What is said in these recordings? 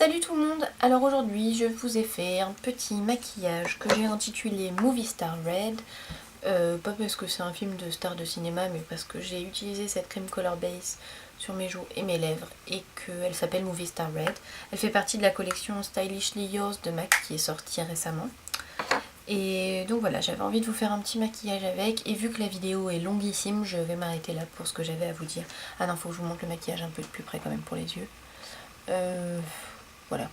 Salut tout le monde. Alors aujourd'hui je vous ai fait un petit maquillage que j'ai intitulé Movie Star Red. Pas parce que c'est un film de star de cinéma, mais parce que j'ai utilisé cette crème Color Base sur mes joues et mes lèvres et qu'elle s'appelle Movie Star Red. Elle fait partie de la collection Stylishly Yours de MAC qui est sortie récemment. Et donc voilà, j'avais envie de vous faire un petit maquillage avec, et vu que la vidéo est longuissime, je vais m'arrêter là pour ce que j'avais à vous dire. Ah non, faut que je vous montre le maquillage un peu de plus près quand même pour les yeux. Voilà.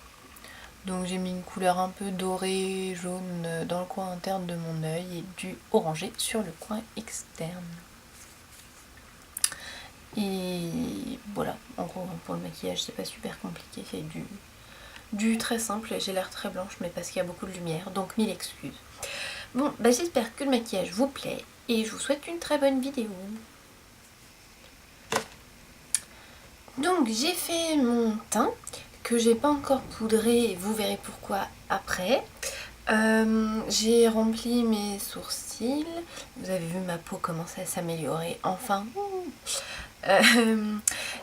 Donc j'ai mis une couleur un peu dorée, jaune dans le coin interne de mon œil et du orangé sur le coin externe. Et voilà, en gros pour le maquillage c'est pas super compliqué, c'est du très simple. J'ai l'air très blanche mais parce qu'il y a beaucoup de lumière, donc mille excuses. Bon, bah j'espère que le maquillage vous plaît et je vous souhaite une très bonne vidéo. Donc j'ai fait mon teint que j'ai pas encore poudré, vous verrez pourquoi après. J'ai rempli mes sourcils, vous avez vu ma peau commencer à s'améliorer enfin.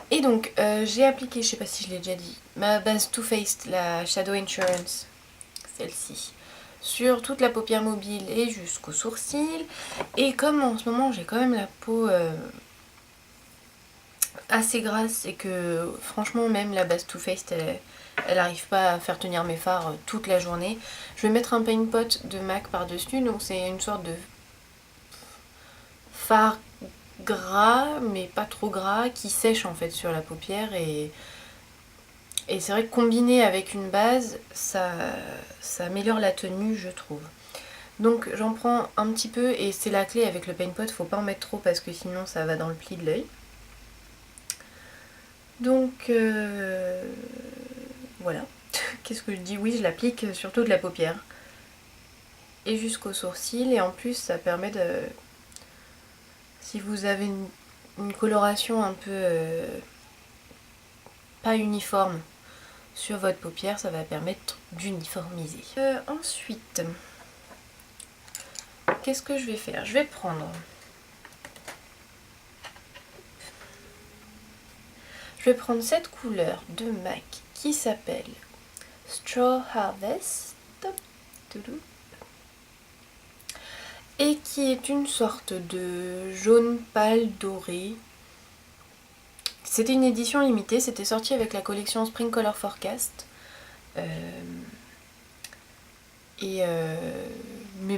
Et donc j'ai appliqué, je sais pas si je l'ai déjà dit, ma base Too Faced, la Shadow Insurance, celle-ci, sur toute la paupière mobile et jusqu'aux sourcils. Et comme en ce moment j'ai quand même la peau assez grasse et que franchement même la base Too Faced elle arrive pas à faire tenir mes fards toute la journée, je vais mettre un paint pot de MAC par dessus. Donc c'est une sorte de fard gras mais pas trop gras qui sèche en fait sur la paupière, et c'est vrai que combiné avec une base ça améliore la tenue je trouve. Donc j'en prends un petit peu et c'est la clé avec le paint pot, faut pas en mettre trop parce que sinon ça va dans le pli de l'œil. Donc voilà, qu'est-ce que je dis, oui je l'applique surtout de la paupière et jusqu'aux sourcils, et en plus ça permet de, si vous avez une coloration un peu pas uniforme sur votre paupière, ça va permettre d'uniformiser. Ensuite, qu'est-ce que je vais faire? Je vais prendre cette couleur de MAC qui s'appelle Straw Harvest et qui est une sorte de jaune pâle doré. C'était une édition limitée, c'était sorti avec la collection Spring Color Forecast. Mais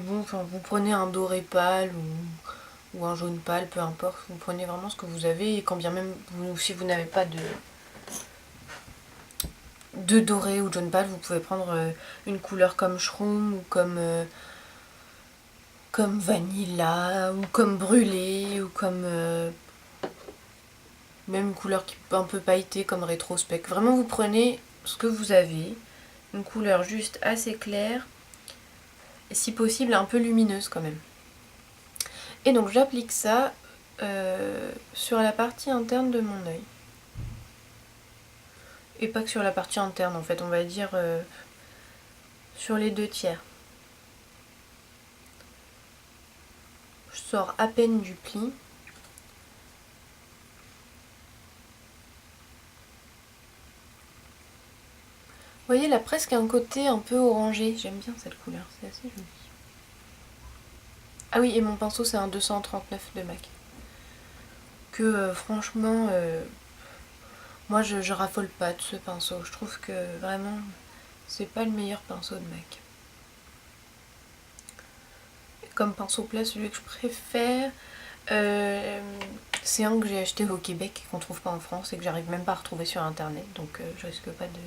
bon, vous prenez un doré pâle ou un jaune pâle, peu importe, vous prenez vraiment ce que vous avez, et quand bien même si vous n'avez pas de doré ou de jaune pâle, vous pouvez prendre une couleur comme Shroom ou comme Vanilla ou comme Brûlé ou comme même une couleur qui un peu pailletée comme Rétrospect. Vraiment vous prenez ce que vous avez, une couleur juste assez claire et si possible un peu lumineuse quand même. Et donc j'applique ça sur la partie interne de mon œil. Et pas que sur la partie interne en fait, on va dire sur les 2/3. Je sors à peine du pli. Vous voyez là presque un côté un peu orangé, j'aime bien cette couleur, c'est assez joli. Ah oui, et mon pinceau c'est un 239 de MAC. Que franchement, moi je raffole pas de ce pinceau, je trouve que vraiment c'est pas le meilleur pinceau de MAC. Comme pinceau plat, celui que je préfère, c'est un que j'ai acheté au Québec et qu'on trouve pas en France et que j'arrive même pas à retrouver sur internet, donc je risque pas de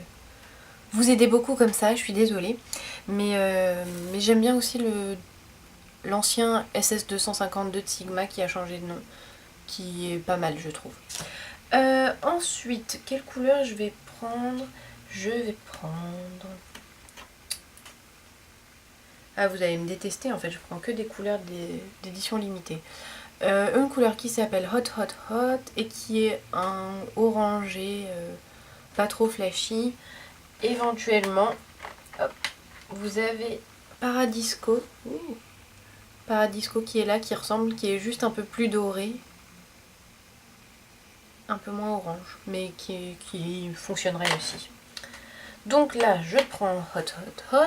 vous aider beaucoup comme ça, je suis désolée. Mais j'aime bien aussi l'ancien SS252 de Sigma qui a changé de nom, qui est pas mal je trouve. Ensuite, quelle couleur je vais prendre? Je vais prendre... Ah, vous allez me détester, en fait, je prends que des couleurs d'édition limitée. Une couleur qui s'appelle Hot Hot Hot et qui est un orangé pas trop flashy. Éventuellement, hop, vous avez Paradisco. Paradisco qui est là, qui ressemble, qui est juste un peu plus doré. Un peu moins orange, mais qui fonctionnerait aussi. Donc là, je prends Hot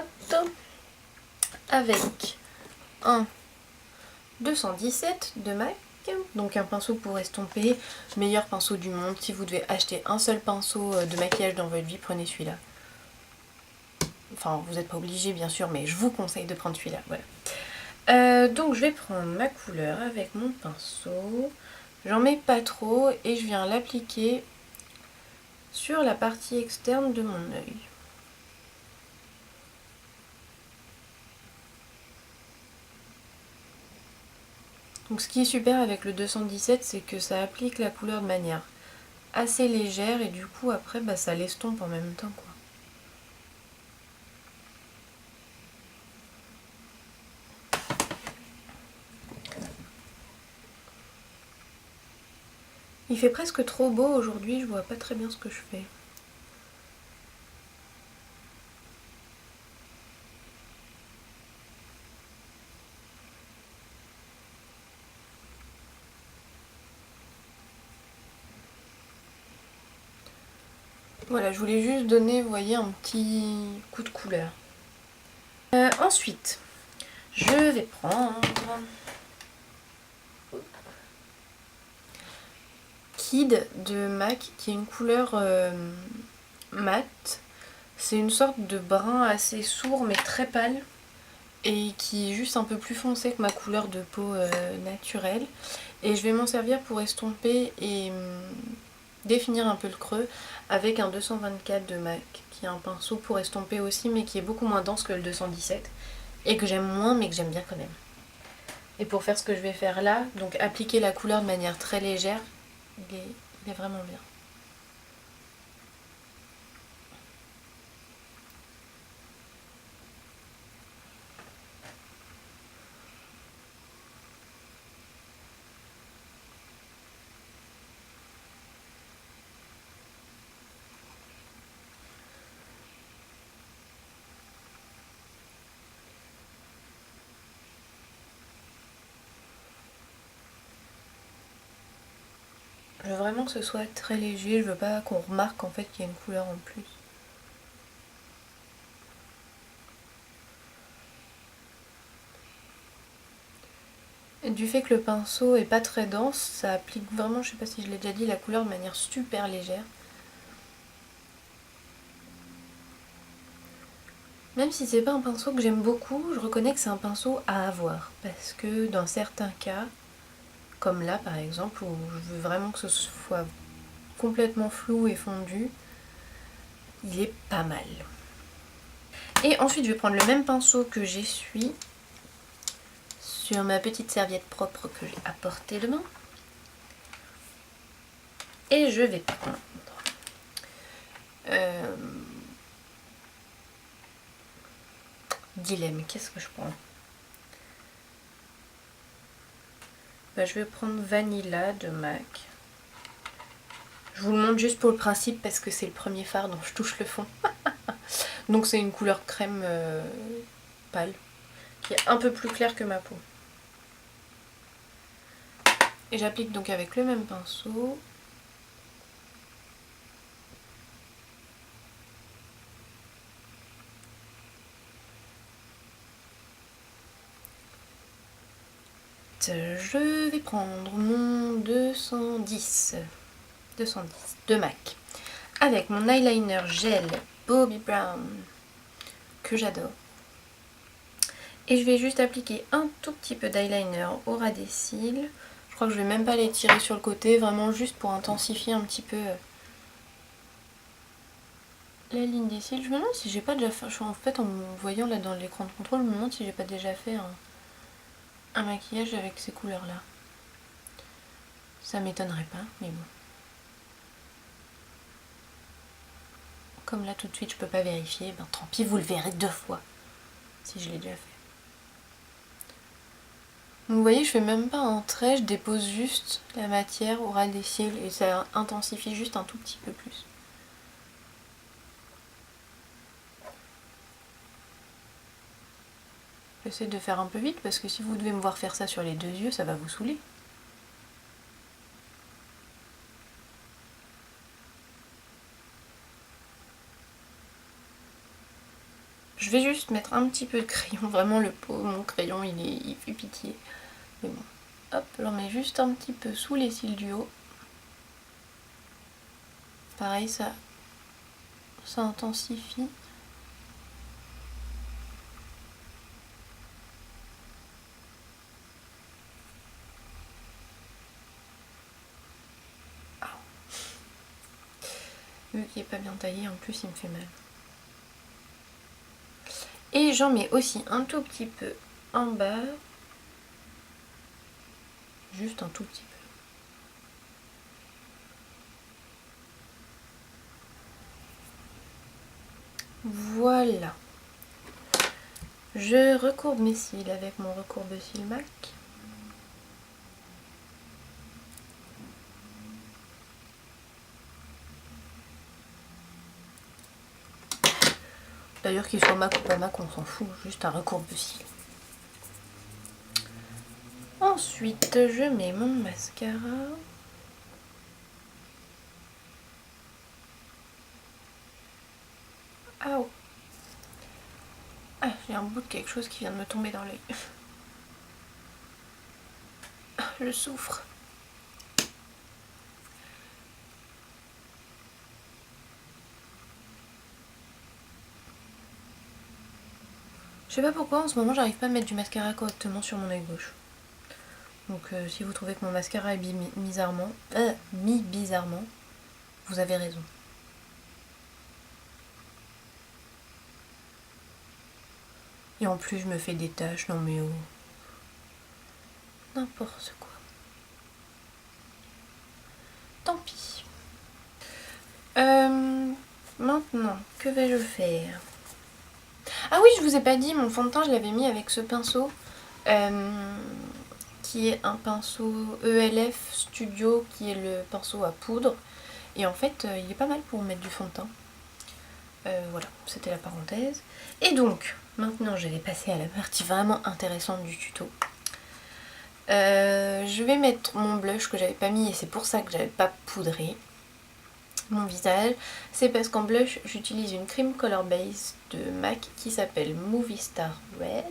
avec un 217 de MAC, donc un pinceau pour estomper, meilleur pinceau du monde. Si vous devez acheter un seul pinceau de maquillage dans votre vie, prenez celui-là. Enfin, vous n'êtes pas obligé bien sûr, mais je vous conseille de prendre celui-là, voilà. Donc je vais prendre ma couleur avec mon pinceau. J'en mets pas trop et je viens l'appliquer sur la partie externe de mon œil. Donc ce qui est super avec le 217, c'est que ça applique la couleur de manière assez légère et du coup après ça l'estompe en même temps quoi. Il fait presque trop beau aujourd'hui, je vois pas très bien ce que je fais. Voilà, je voulais juste donner, vous voyez, un petit coup de couleur. Ensuite, je vais prendre Kid de MAC, qui est une couleur mate. C'est une sorte de brun assez sourd mais très pâle et qui est juste un peu plus foncé que ma couleur de peau naturelle. Et je vais m'en servir pour estomper et définir un peu le creux avec un 224 de MAC, qui est un pinceau pour estomper aussi mais qui est beaucoup moins dense que le 217 et que j'aime moins mais que j'aime bien quand même. Et pour faire ce que je vais faire là, donc appliquer la couleur de manière très légère, il est vraiment bien. Je veux vraiment que ce soit très léger, je veux pas qu'on remarque en fait qu'il y a une couleur en plus. Et du fait que le pinceau est pas très dense, ça applique vraiment, je sais pas si je l'ai déjà dit, la couleur de manière super légère. Même si c'est pas un pinceau que j'aime beaucoup, je reconnais que c'est un pinceau à avoir. Parce que dans certains cas, comme là par exemple, où je veux vraiment que ce soit complètement flou et fondu, il est pas mal. Et ensuite je vais prendre le même pinceau que j'essuie sur ma petite serviette propre que j'ai à portée de main. Et je vais prendre dilemme, qu'est-ce que je prends? Je vais prendre Vanilla de MAC. Je vous le montre juste pour le principe parce que c'est le premier fard dont je touche le fond. Donc c'est une couleur crème pâle qui est un peu plus claire que ma peau. Et j'applique donc avec le même pinceau. Je vais prendre mon 210 de MAC avec mon eyeliner gel Bobbi Brown que j'adore. Et je vais juste appliquer un tout petit peu d'eyeliner au ras des cils. Je crois que je vais même pas les tirer sur le côté, vraiment juste pour intensifier un petit peu la ligne des cils. Je me demande si j'ai pas déjà fait, en fait en me voyant là dans l'écran de contrôle, je me demande si j'ai pas déjà fait un maquillage avec ces couleurs là. Ça m'étonnerait pas, mais bon. Comme là tout de suite je peux pas vérifier, ben tant pis, vous le verrez 2 fois si je l'ai déjà fait. Donc vous voyez, je fais même pas un trait, je dépose juste la matière au ras des cils et ça intensifie juste un tout petit peu plus. J'essaie de faire un peu vite parce que si vous devez me voir faire ça sur les 2 yeux, ça va vous saouler. Je vais juste mettre un petit peu de crayon, vraiment le pot, mon crayon il fait pitié. Mais bon, hop, j'en mets juste un petit peu sous les cils du haut. Pareil, ça intensifie. Vu qu'il n'est pas bien taillé, en plus il me fait mal. Et j'en mets aussi un tout petit peu en bas. Juste un tout petit peu. Voilà. Je recourbe mes cils avec mon recourbe-cils MAC. D'ailleurs qu'il soit MAC ou pas MAC, on s'en fout, juste un recourbe-cils. Ensuite, je mets mon mascara. Ah, j'ai un bout de quelque chose qui vient de me tomber dans l'œil. Je souffre. Je sais pas pourquoi en ce moment j'arrive pas à mettre du mascara correctement sur mon œil gauche. Donc si vous trouvez que mon mascara est mis bizarrement, vous avez raison. Et en plus je me fais des taches, non mais oh. N'importe quoi. Tant pis. Maintenant, que vais-je faire? Ah oui, je vous ai pas dit, mon fond de teint je l'avais mis avec ce pinceau. Qui est un pinceau ELF Studio, qui est le pinceau à poudre. Et en fait, il est pas mal pour mettre du fond de teint. Voilà, c'était la parenthèse. Et donc, maintenant je vais passer à la partie vraiment intéressante du tuto. Je vais mettre mon blush que j'avais pas mis et c'est pour ça que j'avais pas poudré mon visage. C'est parce qu'en blush, j'utilise une cream color base de MAC qui s'appelle Movie Star Red.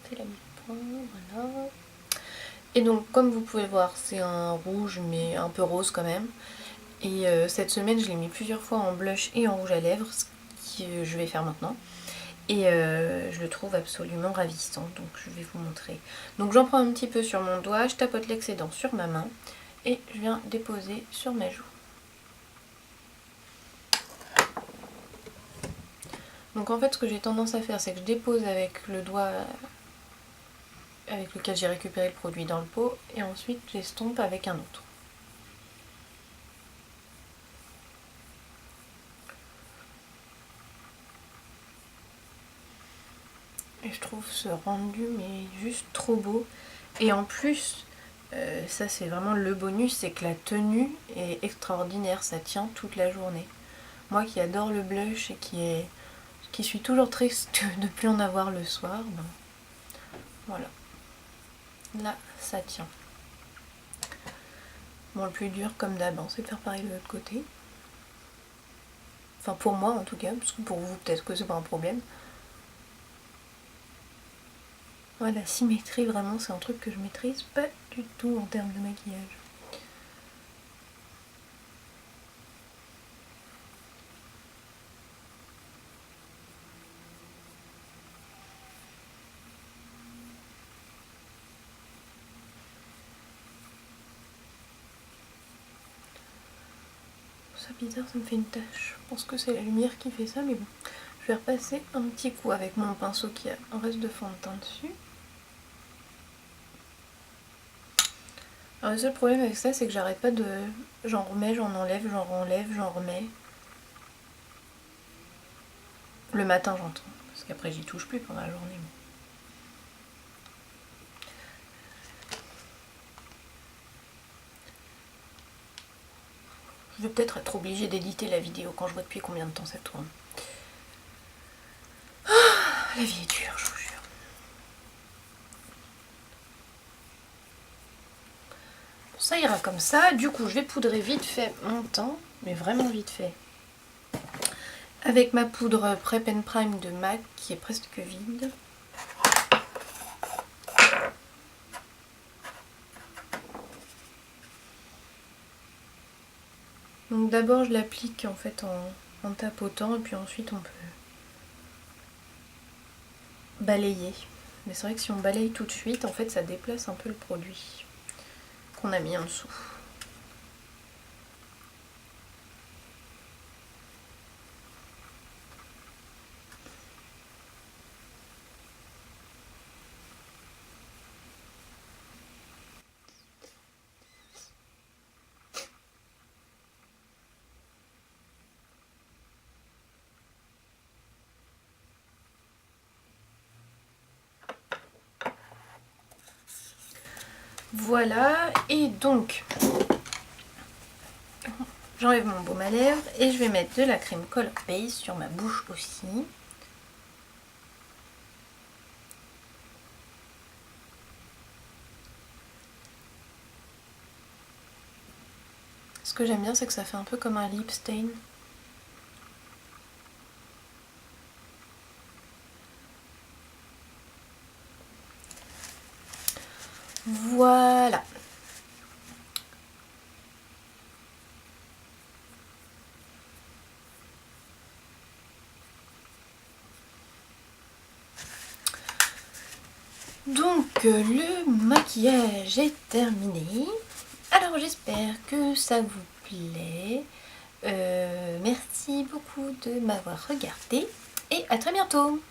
C'est la mi-point, voilà. Et donc, comme vous pouvez voir, c'est un rouge mais un peu rose quand même. Et cette semaine, je l'ai mis plusieurs fois en blush et en rouge à lèvres, ce que je vais faire maintenant. Et je le trouve absolument ravissant, donc je vais vous montrer. Donc j'en prends un petit peu sur mon doigt, je tapote l'excédent sur ma main et je viens déposer sur ma joue. Donc en fait, ce que j'ai tendance à faire, c'est que je dépose avec le doigt avec lequel j'ai récupéré le produit dans le pot et ensuite j'estompe avec un autre. Et je trouve ce rendu mais juste trop beau. Et en plus, ça c'est vraiment le bonus, c'est que la tenue est extraordinaire, ça tient toute la journée. Moi qui adore le blush et qui suis toujours triste de ne plus en avoir le soir, ben, voilà. Là, ça tient. Bon, le plus dur, comme d'hab, c'est de faire pareil de l'autre côté. Enfin, pour moi en tout cas, parce que pour vous, peut-être que c'est pas un problème. Voilà, la symétrie, vraiment, c'est un truc que je maîtrise pas du tout en termes de maquillage. Ça bizarre, ça me fait une tache. Je pense que c'est la lumière qui fait ça, mais bon. Je vais repasser un petit coup avec mon pinceau qui a un reste de fond de teint dessus. Alors, le seul problème avec ça, c'est que j'arrête pas de... J'en remets, j'en enlève, j'en enlève, j'en remets. Le matin, j'entends. Parce qu'après, j'y touche plus pendant la journée. Je vais peut-être être obligée d'éditer la vidéo quand je vois depuis combien de temps ça tourne. Ah, la vie est dure, je vous jure. Bon, ça ira comme ça. Du coup, je vais poudrer vite fait mon teint, mais vraiment vite fait. avec ma poudre Prep and Prime de MAC qui est presque vide. Donc d'abord je l'applique en fait en tapotant et puis ensuite on peut balayer. Mais c'est vrai que si on balaye tout de suite, en fait ça déplace un peu le produit qu'on a mis en dessous. Voilà, et donc j'enlève mon baume à lèvres et je vais mettre de la crème Color Base sur ma bouche aussi. Ce que j'aime bien, c'est que ça fait un peu comme un lip stain. Voilà. Donc le maquillage est terminé. Alors j'espère que ça vous plaît. Merci beaucoup de m'avoir regardé et à très bientôt.